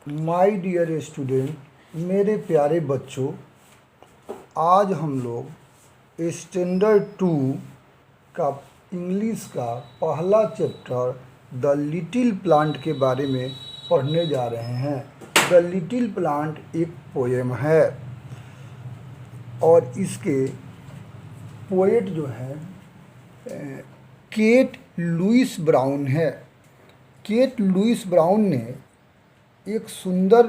My dear student, मेरे प्यारे बच्चों, आज हम लोग स्टैंडर्ड 2 का इंग्लिश का पहला चैप्टर द लिटिल प्लांट के बारे में पढ़ने जा रहे हैं। द लिटिल प्लांट एक पोएम है और इसके पोएट जो है केट लुइस ब्राउन है। केट लुइस ब्राउन ने एक सुंदर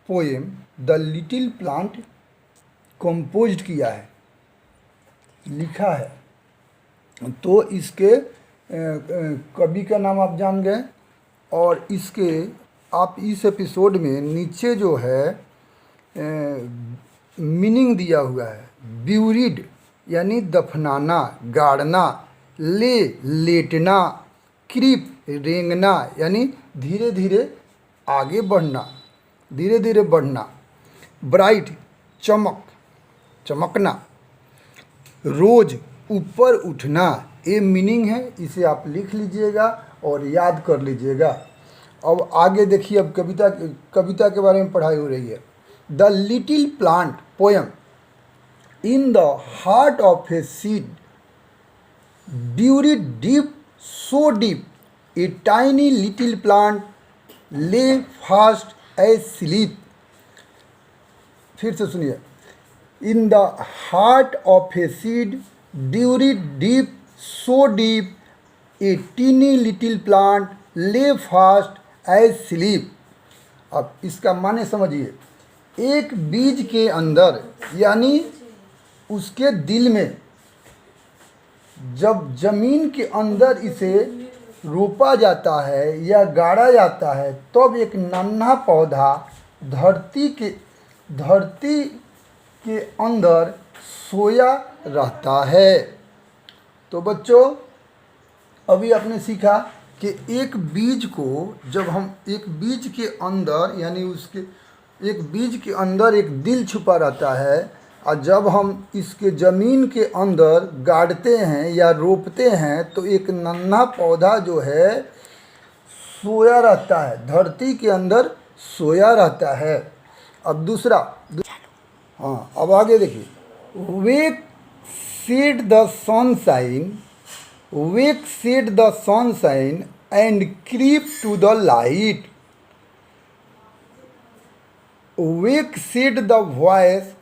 poem the little plant composed किया है, लिखा है। तो इसके कवि का नाम आप जान गए और इसके आप इस एपिसोड में नीचे जो है मीनिंग दिया हुआ है। ब्यूरिड यानी दफनाना, गाड़ना, लेटना, क्रीप रेंगना यानी धीरे धीरे आगे बढ़ना, धीरे धीरे बढ़ना, ब्राइट चमकना, रोज ऊपर उठना, ये मीनिंग है। इसे आप लिख लीजिएगा और याद कर लीजिएगा। अब आगे देखिए, अब कविता के बारे में पढ़ाई हो रही है। The little plant poem. In the heart of a seed buried deep, so deep, a tiny little plant lay fast asleep. फिर से सुनिए। In the heart of a seed buried deep, so deep, a teeny little plant lay fast asleep. अब इसका माने समझिए। एक बीज के अंदर यानी उसके दिल में, जब जमीन के अंदर इसे रोपा जाता है या गाड़ा जाता है, तब एक नन्हा पौधा धरती के अंदर सोया रहता है। तो बच्चों, अभी आपने सीखा कि एक बीज को जब हम एक बीज के अंदर यानी उसके एक बीज के अंदर एक दिल छुपा रहता है, और जब हम इसके ज़मीन के अंदर गाड़ते हैं या रोपते हैं तो एक नन्हा पौधा जो है सोया रहता है, धरती के अंदर सोया रहता है। अब दूसरा, हाँ, अब आगे देखिए। Wake said the sunshine, wake said the sunshine and creep to the light, wake said the voice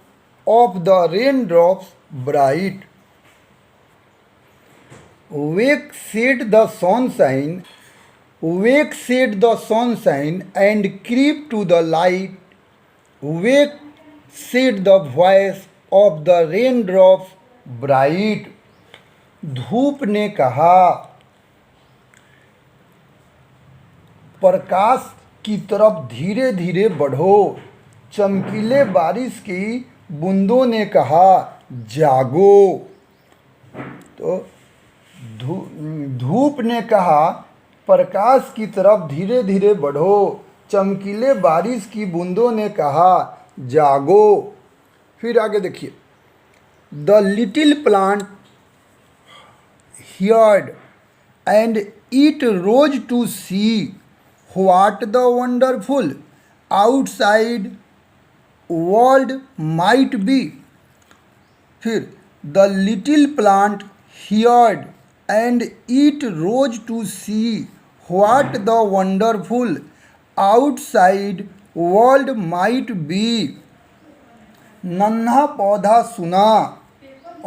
of the raindrops bright, wake said the sunshine, wake said the sunshine and creep to the light, wake said the voice of the raindrops bright. धूप ने कहा, प्रकाश की तरफ धीरे धीरे बढ़ो। चमकीले बारिश की बूंदों ने कहा, जागो। तो धूप ने कहा, प्रकाश की तरफ धीरे धीरे बढ़ो। चमकीले बारिश की बूंदों ने कहा, जागो। फिर आगे देखिए। The little plant heard and it rose to see what the wonderful outside world might be. फिर the little plant heard and it rose to see what the wonderful outside world might be. नन्हा पौधा सुना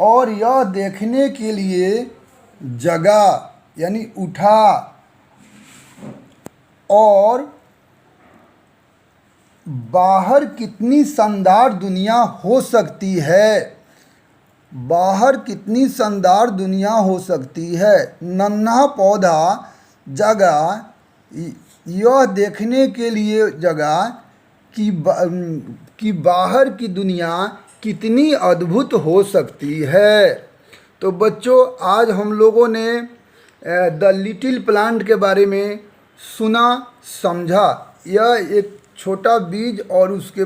और यह देखने के लिए जगा यानी उठा और बाहर कितनी शानदार दुनिया हो सकती है, बाहर कितनी शानदार दुनिया हो सकती है। नन्हा पौधा जगा यह देखने के लिए जगा कि बाहर की दुनिया कितनी अद्भुत हो सकती है। तो बच्चों, आज हम लोगों ने द लिटिल प्लांट के बारे में सुना, समझा। यह एक छोटा बीज और उसके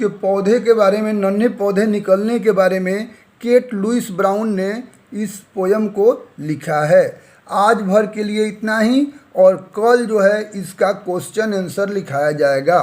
पौधे के बारे में, नन्हे पौधे निकलने के बारे में केट लुइस ब्राउन ने इस पोयम को लिखा है। आज भर के लिए इतना ही। और कल जो है इसका क्वेश्चन आंसर लिखाया जाएगा।